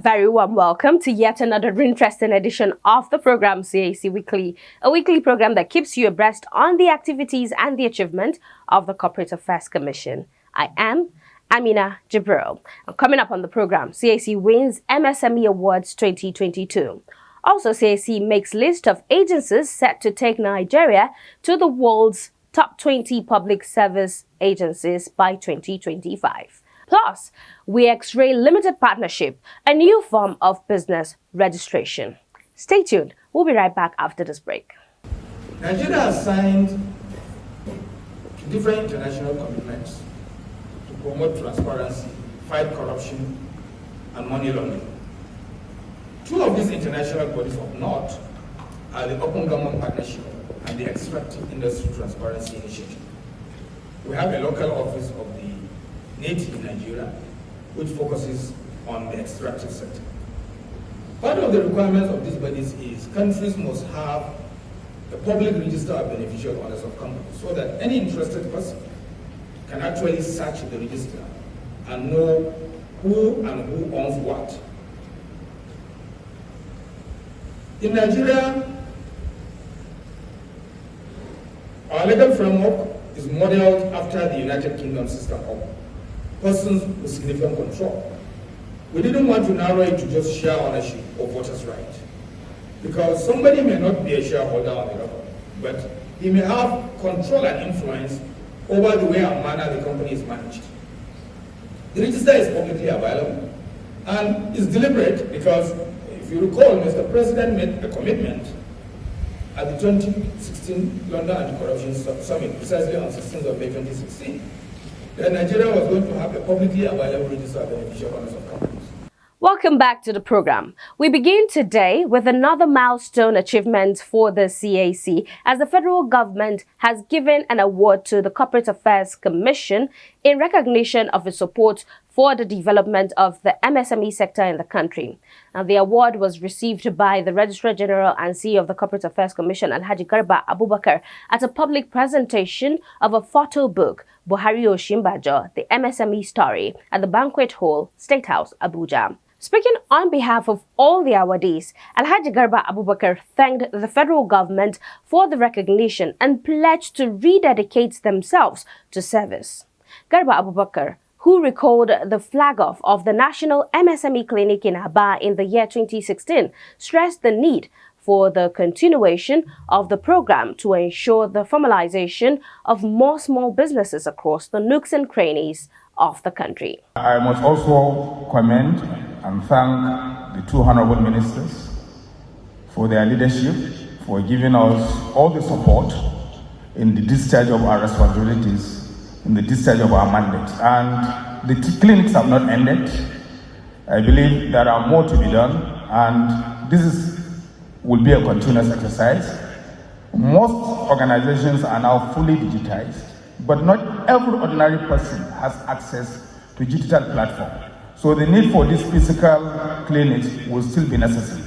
very warm welcome to yet another interesting edition of the program CAC Weekly, a weekly program that keeps you abreast on the activities and the achievement of the Corporate Affairs Commission. I am Amina Jibril. Coming up on the program, CAC wins MSME Awards 2022. Also, CAC makes list of agencies set to take Nigeria to the world's top 20 public service agencies by 2025. Plus, we X-ray limited partnership, a new form of business registration. Stay tuned. We'll be right back after this break. Nigeria has signed to different international commitments to promote transparency, fight corruption, and money laundering. Two of these international bodies of note are the Open Government Partnership and the Extractive Industry Transparency Initiative. We have a local office of the native in Nigeria, which focuses on the extractive sector. Part of the requirements of these bodies is countries must have a public register of beneficial owners of companies so that any interested person can actually search the register and know who and who owns what. In Nigeria, our legal framework is modeled after the United Kingdom system of persons with significant control. We didn't want to narrow it to just share ownership or voters' right, because somebody may not be a shareholder on the record, but he may have control and influence over the way and manner the company is managed. The register is publicly available and is deliberate because, if you recall, Mr. President made a commitment at the 2016 London Anti-Corruption Summit, precisely on 16th of May 2016, that Nigeria was going to have a publicly available register of beneficial owners of companies. Welcome back to the program. We begin today with another milestone achievement for the CAC, as the federal government has given an award to the Corporate Affairs Commission in recognition of its support for the development of the MSME sector in the country. Now, the award was received by the Registrar General and CEO of the Corporate Affairs Commission, Alhaji Garba Abubakar, at a public presentation of a photo book, Buhari Oshimbajo, The MSME Story, at the Banquet Hall, State House, Abuja. Speaking on behalf of all the awardees, Alhaji Garba Abubakar thanked the federal government for the recognition and pledged to rededicate themselves to service. Garba Abubakar, who recalled the flag-off of the National MSME Clinic in Aba in the year 2016, stressed the need for the continuation of the program to ensure the formalization of more small businesses across the nooks and crannies of the country. I must also commend and thank the two honorable ministers for their leadership, for giving us all the support in the discharge of our responsibilities, in the discharge of our mandate. And the clinics have not ended. I believe there are more to be done, and will be a continuous exercise. Most organizations are now fully digitized, but not every ordinary person has access to digital platform. So the need for these physical clinics will still be necessary.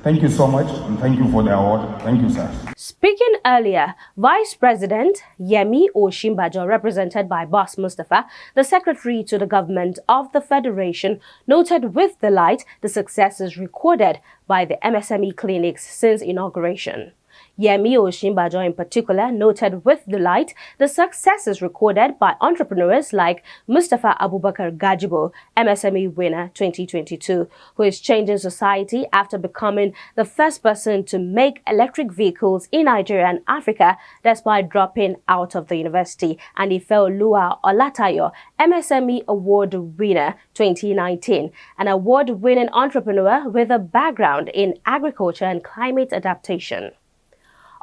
Thank you so much, and thank you for the award. Thank you, sir. Speaking earlier, Vice President Yemi Oshimbajo, represented by Boss Mustafa, the Secretary to the Government of the Federation, noted with delight the successes recorded by the MSME clinics since inauguration. Yemi Oshimbajo in particular noted with delight the successes recorded by entrepreneurs like Mustafa Abubakar Gajibo, MSME winner 2022, who is changing society after becoming the first person to make electric vehicles in Nigeria and Africa despite dropping out of the university, and Ifeoluwa Olatayo, MSME Award winner 2019, an award-winning entrepreneur with a background in agriculture and climate adaptation.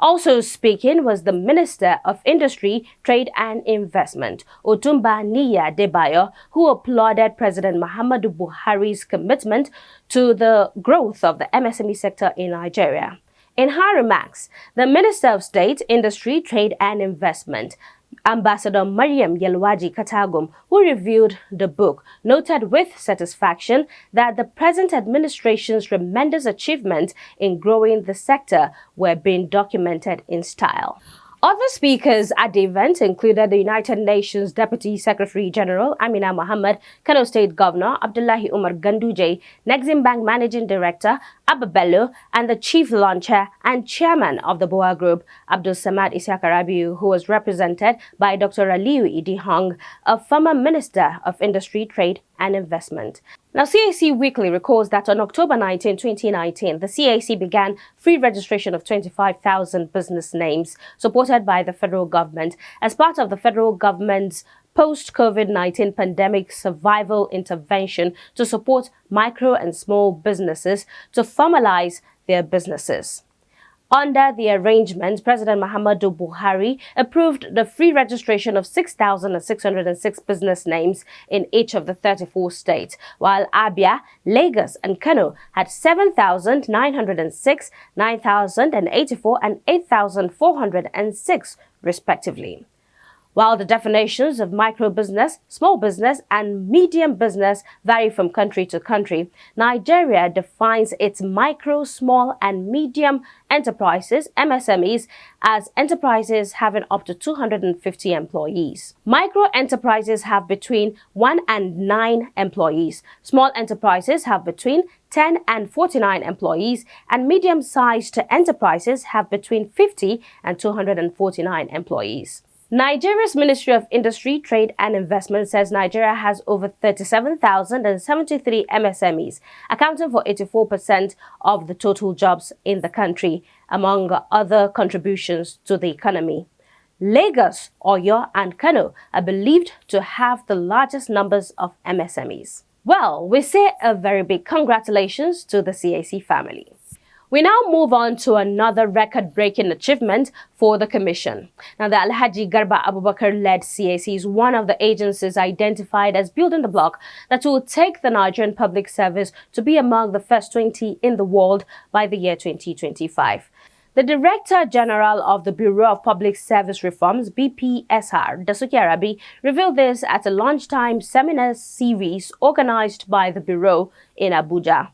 Also speaking was the Minister of Industry, Trade and Investment, Otumba Niya Debayo, who applauded President Muhammadu Buhari's commitment to the growth of the MSME sector in Nigeria. In her remarks, the Minister of State, Industry, Trade and Investment, Ambassador Mariam Yelwaji Katagum, who reviewed the book, noted with satisfaction that the present administration's tremendous achievements in growing the sector were being documented in style. Other speakers at the event included the United Nations Deputy Secretary General Amina Mohammed, Kano State Governor Abdullahi Umar Ganduje, Nexim Bank Managing Director Abba Bello, and the Chief Launcher and Chairman of the BOA Group, Abdul Samad Isiaka Rabiu, who was represented by Dr. Aliyu Idi Hong, a former Minister of Industry, Trade and Investment. Now, CAC Weekly records that on October 19, 2019, the CAC began free registration of 25,000 business names supported by the federal government as part of the federal government's post-COVID-19 pandemic survival intervention to support micro and small businesses to formalize their businesses. Under the arrangement, President Muhammadu Buhari approved the free registration of 6,606 business names in each of the 34 states, while Abia, Lagos, and Kano had 7,906, 9,084, and 8,406, respectively. While the definitions of micro business, small business, and medium business vary from country to country, Nigeria defines its micro, small, and medium enterprises, MSMEs, as enterprises having up to 250 employees. Micro enterprises have between 1 and 9 employees. Small enterprises have between 10 and 49 employees, and medium-sized enterprises have between 50 and 249 employees. Nigeria's Ministry of Industry, Trade and Investment says Nigeria has over 37,073 MSMEs, accounting for 84% of the total jobs in the country, among other contributions to the economy. Lagos, Oyo, and Kano are believed to have the largest numbers of MSMEs. Well, we say a very big congratulations to the CAC family. We now move on to another record-breaking achievement for the Commission. Now, the Alhaji Garba Abubakar-led CAC is one of the agencies identified as building the block that will take the Nigerian public service to be among the first 20 in the world by the year 2025. The Director General of the Bureau of Public Service Reforms, BPSR, Dasuki Arabi, revealed this at a lunchtime seminar series organized by the Bureau in Abuja.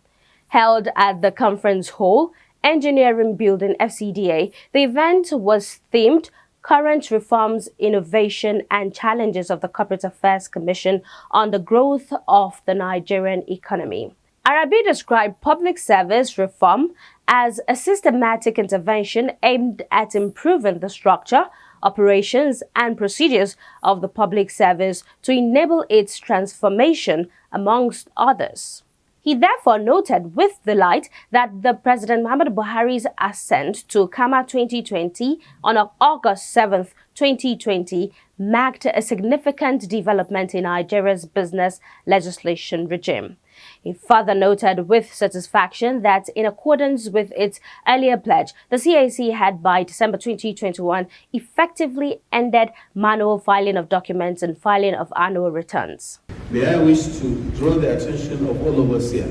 Held at the Conference Hall, Engineering Building FCDA, the event was themed Current Reforms, Innovation and Challenges of the Corporate Affairs Commission on the Growth of the Nigerian Economy. Arabi described public service reform as a systematic intervention aimed at improving the structure, operations, and procedures of the public service to enable its transformation, amongst others. He therefore noted with delight that the President Muhammadu Buhari's ascent to Kama 2020 on August 7, 2020 marked a significant development in Nigeria's business legislation regime. He further noted with satisfaction that in accordance with its earlier pledge, the CAC had by December 2021 effectively ended manual filing of documents and filing of annual returns. May I wish to draw the attention of all of us here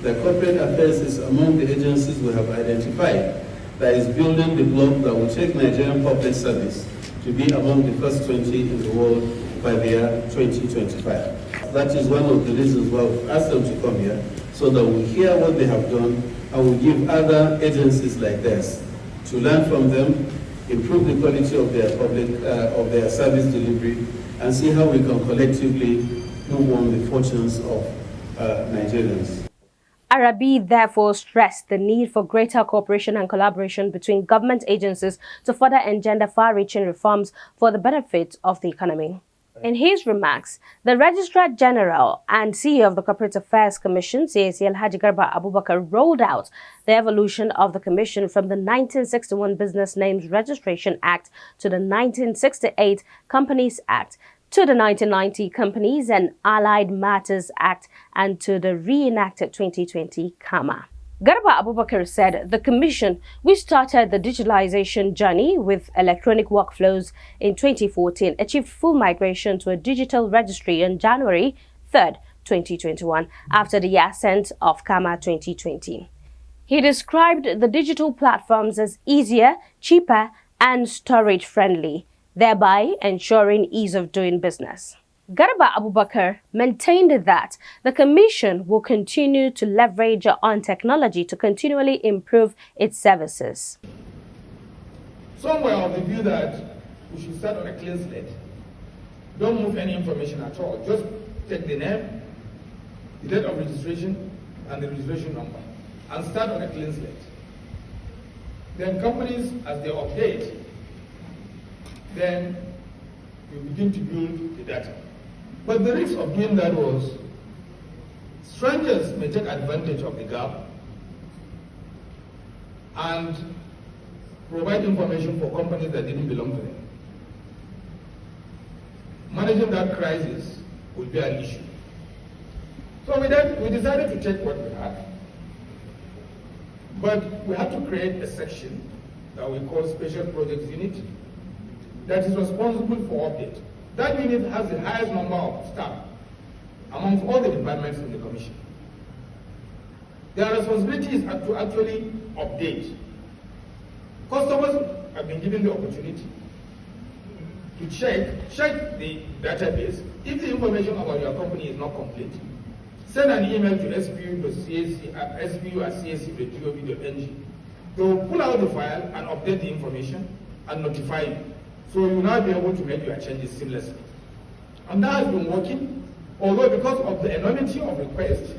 that corporate affairs is among the agencies we have identified that is building the block that will take Nigerian public service to be among the first 20 in the world by the year 2025. That is one of the reasons why we've asked them to come here, so that we hear what they have done and we give other agencies like this to learn from them, improve the quality of their their service delivery, and see how we can collectively move on the fortunes of Nigerians. Arabi therefore stressed the need for greater cooperation and collaboration between government agencies to further engender far-reaching reforms for the benefit of the economy. In his remarks, the Registrar General and CEO of the Corporate Affairs Commission, CAC Alhaji Garba Abubakar, rolled out the evolution of the Commission from the 1961 Business Names Registration Act to the 1968 Companies Act, to the 1990 Companies and Allied Matters Act, and to the reenacted 2020 KAMA. Garba Abubakar said the Commission, which started the digitalization journey with electronic workflows in 2014, achieved full migration to a digital registry on January 3, 2021, after the ascent of KAMA 2020. He described the digital platforms as easier, cheaper, and storage-friendly, thereby ensuring ease of doing business. Garba Abubakar maintained that the Commission will continue to leverage on technology to continually improve its services. Some were of the view that we should start on a clean slate. Don't move any information at all. Just take the name, the date of registration, and the registration number, and start on a clean slate. Then companies, as they update, then you begin to build the data. But the risk of doing that was strangers may take advantage of the gap and provide information for companies that didn't belong to them. Managing that crisis will be an issue. So we decided to take what we had, but we had to create a section that we call Special Projects Unit that is responsible for update. That unit has the highest number of staff amongst all the departments in the Commission. Their responsibility is to actually update. Customers have been given the opportunity to check the database. If the information about your company is not complete, send an email to spu@cac.gov.ng. They will pull out the file and update the information and notify you. So you will now be able to make your changes seamlessly. And that has been working, although because of the enormity of requests,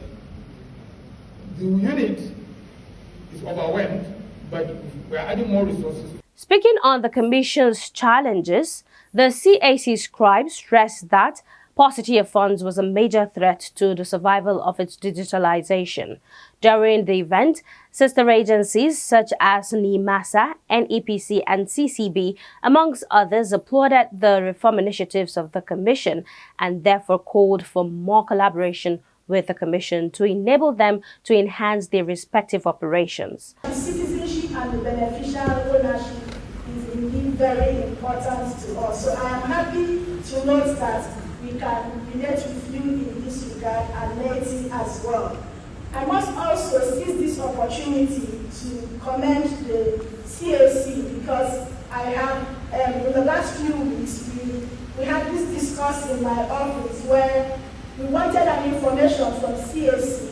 the unit is overwhelmed, but we are adding more resources. Speaking on the Commission's challenges, the CAC scribe stressed that paucity of funds was a major threat to the survival of its digitalization. During the event, sister agencies such as NIMASA, NEPC and CCB, amongst others, applauded the reform initiatives of the Commission and therefore called for more collaboration with the Commission to enable them to enhance their respective operations. Citizenship and the beneficial ownership is indeed very important to us. So I am happy to note that we can relate with you in this regard and Leti as well. I must also seize this opportunity to commend the CAC because I have, in the last few weeks, we had this discussed in my office where we wanted an information from CAC,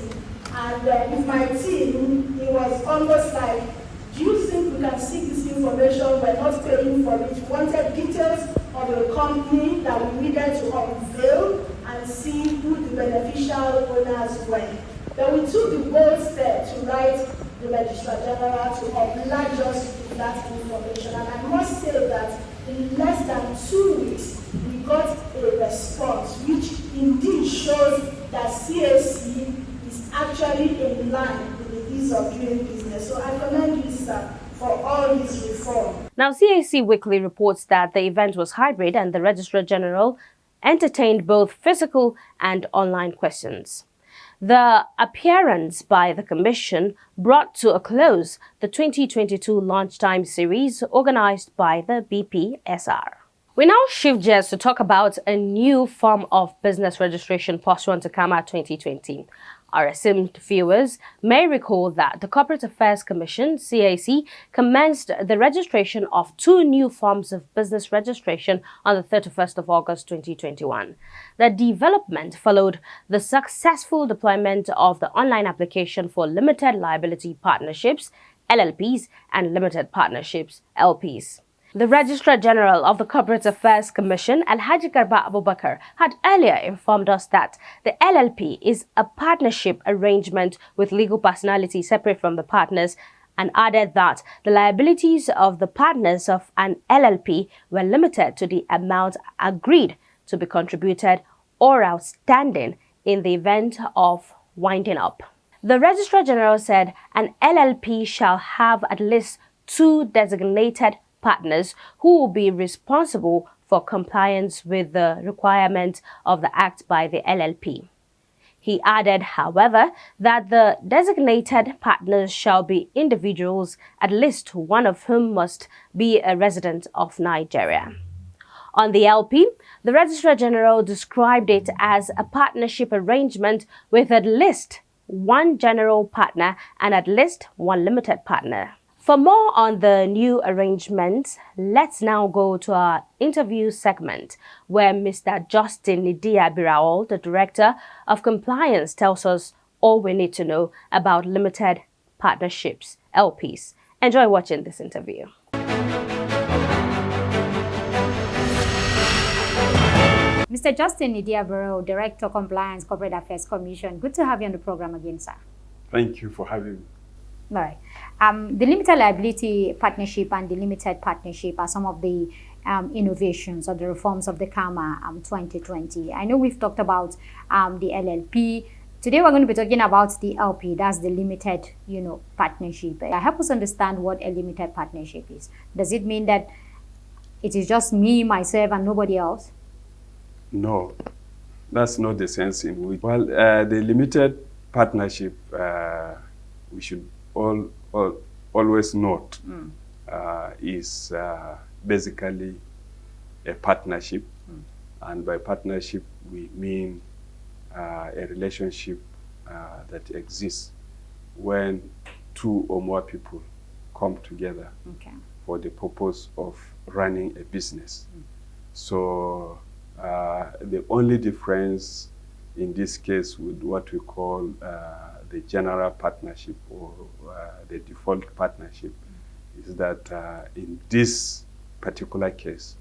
and with my team, it was almost like, do you think we can seek this information? We're not paying for it. We wanted details of the company that we needed to unveil and see who the beneficial owners were. Then we took the bold step to write the Registrar General to oblige us with that information. And I must say that in less than 2 weeks, we got a response, which indeed shows that CAC is actually in line with the ease of doing business. So I commend you, sir, for all this reform. Now, CAC Weekly reports that the event was hybrid and the Registrar General entertained both physical and online questions. The appearance by the Commission brought to a close the 2022 Lunchtime Series organized by the BPSR. We now shift gears to talk about a new form of business registration pursuant to CAMA 2020. Our esteemed viewers may recall that the Corporate Affairs Commission, CAC, commenced the registration of 2 new forms of business registration on the 31st of August 2021. The development followed the successful deployment of the online application for limited liability partnerships, LLPs, and limited partnerships, LPs. The Registrar General of the Corporate Affairs Commission, Alhaji Garba Abubakar, had earlier informed us that the LLP is a partnership arrangement with legal personality separate from the partners, and added that the liabilities of the partners of an LLP were limited to the amount agreed to be contributed or outstanding in the event of winding up. The Registrar General said an LLP shall have at least 2 designated partners who will be responsible for compliance with the requirement of the Act by the LLP. He added, however, that the designated partners shall be individuals, at least one of whom must be a resident of Nigeria. On the LP, the Registrar General described it as a partnership arrangement with at least 1 general partner and at least 1 limited partner. For more on the new arrangements, let's now go to our interview segment where Mr. Justin Nidia Birawal, the Director of Compliance, tells us all we need to know about limited partnerships, LPs. Enjoy watching this interview. Mr. Justin Idiabero, Director, Compliance, Corporate Affairs Commission. Good to have you on the program again, sir. Thank you for having me. All right. The limited liability partnership and the limited partnership are some of the innovations or the reforms of the CAMA 2020. I know we've talked about the LLP. Today we're going to be talking about the LP, that's the limited, partnership. Help us understand what a limited partnership is. Does it mean that it is just me, myself, and nobody else? No, that's not the sense in which. Well, the limited partnership, we should always note, is basically a partnership. And by partnership, we mean a relationship that exists when two or more people come together for the purpose of running a business. So the only difference in this case with what we call the general partnership or the default partnership is that in this particular case,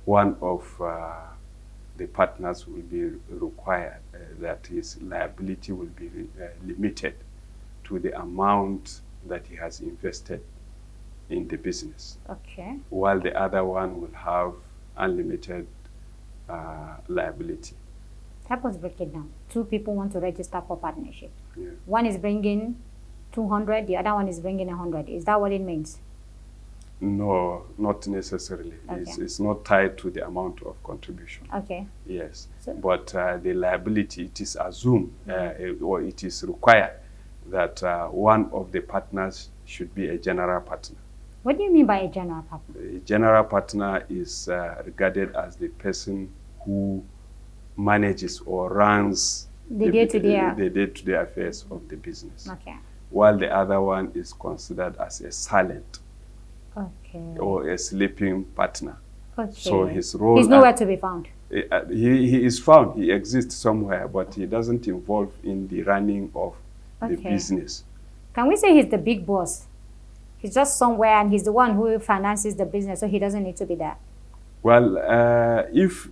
one of the partners will be required that his liability will be limited to the amount that he has invested in the business. Okay. While the other one will have unlimited liability. Help us break it down. Two people want to register for partnership. Yeah. One is bringing 200, the other one is bringing 100. Is that what it means? No, not necessarily. Okay. It's not tied to the amount of contribution. Okay. Yes, So, but the liability, it is assumed or it is required that one of the partners should be a general partner. what do you mean by a general partner? A general partner is regarded as the person who manages or runs The day-to-day. the day-to-day affairs of the business, Okay. while the other one is considered as a silent Okay. or a sleeping partner. Okay. So his role... He's nowhere to be found. He is found, he exists somewhere, but he doesn't involve in the running of the business. Can we say he's the big boss? He's just somewhere and he's the one who finances the business, so he doesn't need to be there. Well, if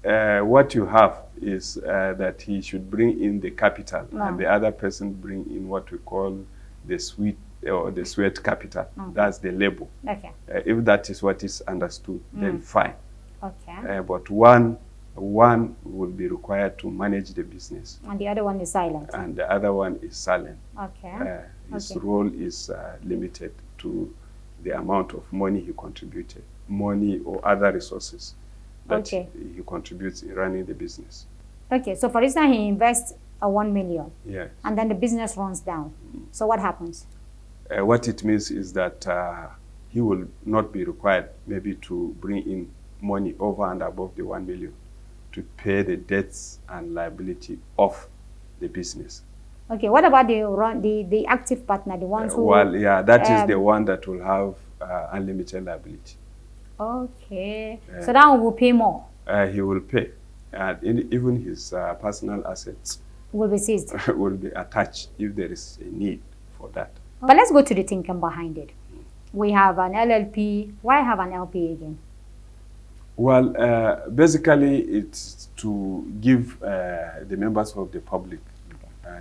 what you have is that he should bring in the capital and the other person bring in what we call the sweat capital, that's the label. Okay. If that is what is understood, then fine. Okay. But one will be required to manage the business. And the other one is silent. And the other one is silent. Okay. His role is limited to the amount of money he contributed, money or other resources that he contributes in running the business. Okay, so for instance, he invests 1 million. Yes. And then the business runs down. So what happens? What it means is that he will not be required maybe to bring in money over and above the 1 million to pay the debts and liability of the business. Okay, what about the active partner, the ones who... Well, yeah, that is the one that will have unlimited liability. Okay, so that one will pay more? He will pay. And even his personal assets will be seized. Will be attached if there is a need for that. But let's go to the thinking behind it. We have an LLP. Why have an LP again? Well, basically, it's to give the members of the public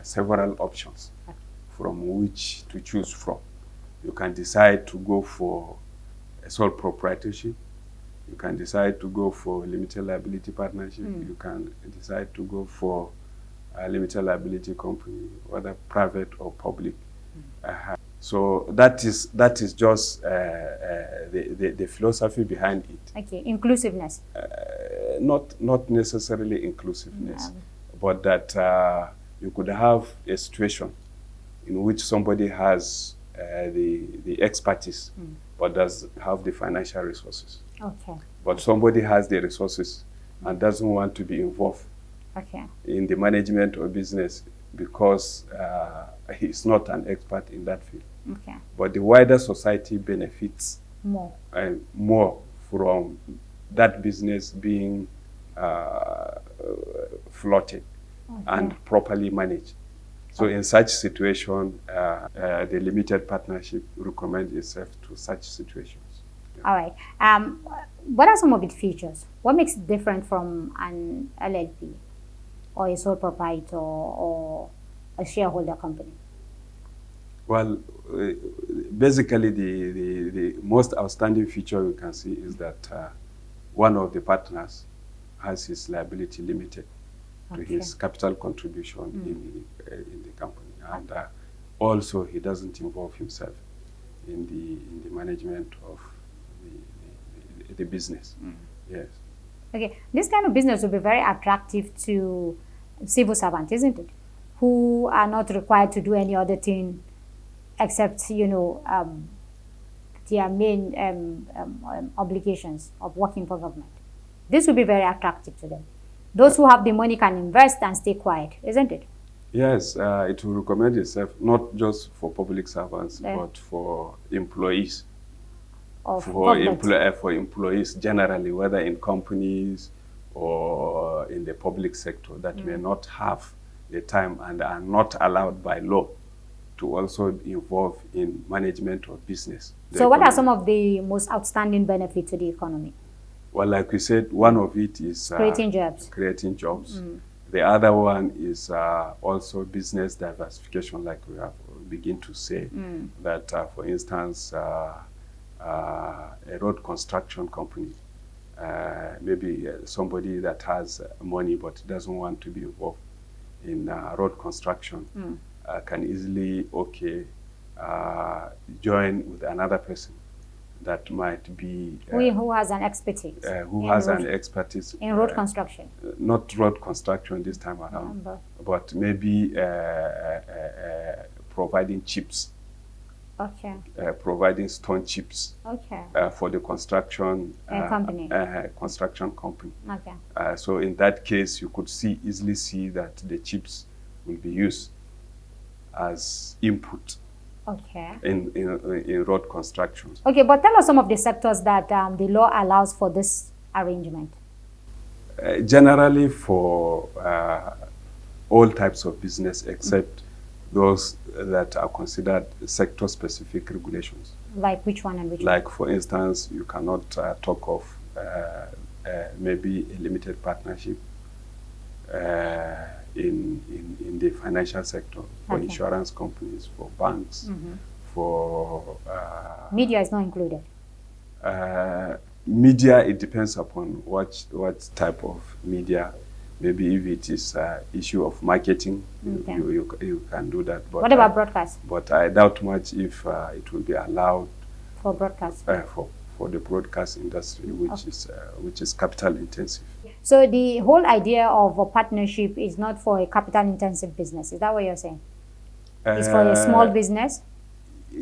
several options from which to choose from. You can decide to go for a sole proprietorship. You can decide to go for a limited liability partnership. You can decide to go for a limited liability company, whether private or public. So that is just the philosophy behind it. Okay, inclusiveness. Not necessarily inclusiveness, but that you could have a situation in which somebody has the expertise, but does have the financial resources. Okay. But somebody has the resources and doesn't want to be involved in the management of business because he's not an expert in that field. Okay. But the wider society benefits more from that business being floated and properly managed. So in such situation, the limited partnership recommends itself to such situations. Yeah. All right. What are some of its features? What makes it different from an LLP or a sole proprietor or a shareholder company? Well, basically, the most outstanding feature you can see is that one of the partners has his liability limited to his capital contribution in the company, and also he doesn't involve himself in the management of the business. Yes. Okay, this kind of business will be very attractive to civil servants, isn't it? Who are not required to do any other thing except, you know, their main obligations of working for government. This will be very attractive to them. Those who have the money can invest and stay quiet, isn't it? Yes, it will recommend itself not just for public servants, but for employees. For employees generally, whether in companies or in the public sector that may not have the time and are not allowed by law to also involve in management of business. So what are some of the most outstanding benefits to the economy? Well, like we said, one of it is creating jobs. Creating jobs. The other one is also business diversification, like we have begin to say. That, for instance, a road construction company, maybe somebody that has money but doesn't want to be involved in road construction, can easily, join with another person that might be... who has an expertise. In road construction. Not road construction this time around, but maybe providing chips. Okay. Providing stone chips. Okay. For the construction company. Construction company. Okay. So in that case, you could easily see that the chips will be used as input. Okay. In road construction. Okay, but tell us some of the sectors that the law allows for this arrangement. Generally for all types of business except those that are considered sector-specific regulations. Like which one and which Like, for instance, you cannot talk of maybe a limited partnership in the financial sector, for insurance companies, for banks, for... media is not included. Media, it depends upon what type of media. Maybe if it is issue of marketing, you can do that. But, what about broadcast? But I doubt much if it will be allowed for broadcast. For the broadcast industry, which is capital intensive. So the whole idea of a partnership is not for a capital intensive business. Is that what you're saying? It's for a small business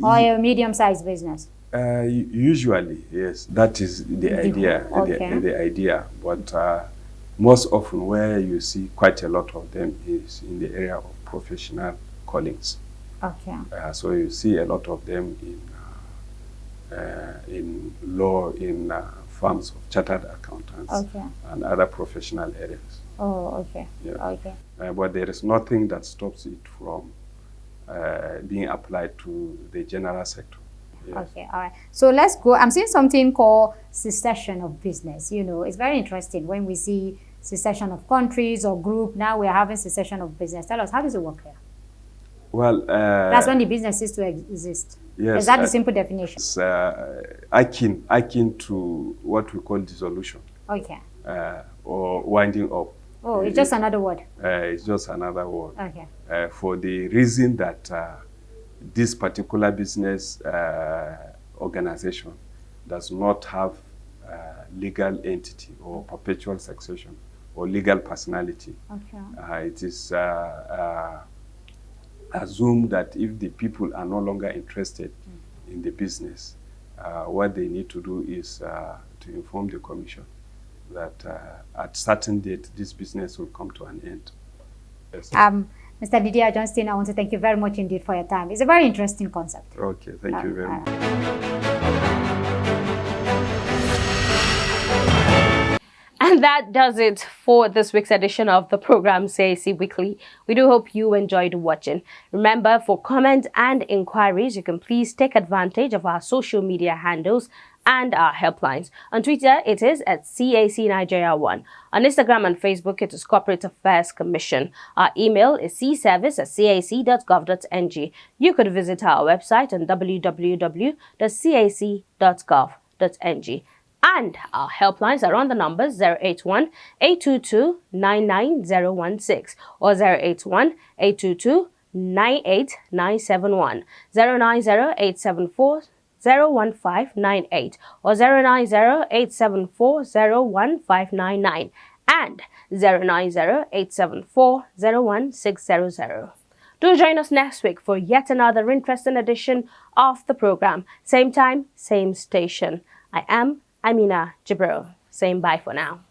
or a medium-sized business? Usually, yes. That is the idea. The idea. But most often where you see quite a lot of them is in the area of professional callings. Okay. So you see a lot of them in law, in firms of chartered accountants and other professional areas. Oh, okay. Yeah. Okay. But there is nothing that stops it from being applied to the general sector. Yes. Okay, all right. So let's go. I'm seeing something called secession of business. You know, it's very interesting when we see secession of countries or group. Now we're having secession of business. Tell us, how does it work here? Well, that's when the business ceases to exist. Yes. Is that the simple definition? It's akin to what we call dissolution. Okay. Or winding up. Oh, it's just another word. It's just another word. Okay. For the reason that this particular business organization does not have legal entity or perpetual succession or legal personality. Okay. It is assumed that if the people are no longer interested in the business, what they need to do is to inform the commission that at certain date this business will come to an end. Yes. Mr. Didier Johnston, I want to thank you very much indeed for your time. It's a very interesting concept. Okay, thank you very much. And that does it for this week's edition of the program CAC Weekly. We do hope you enjoyed watching. Remember, for comments and inquiries, you can please take advantage of our social media handles and our helplines. On Twitter, it is at CAC Nigeria 1. On Instagram and Facebook, it is Corporate Affairs Commission. Our email is cservice@cac.gov.ng. You could visit our website on www.cac.gov.ng. And our helplines are on the numbers 081-822-99016 or 081-822-98971, 090-874-01598 or 090-874-01599 and 090-874-01600. Do join us next week for yet another interesting edition of the program. Same time, same station. I am Amina Jibril, saying bye for now.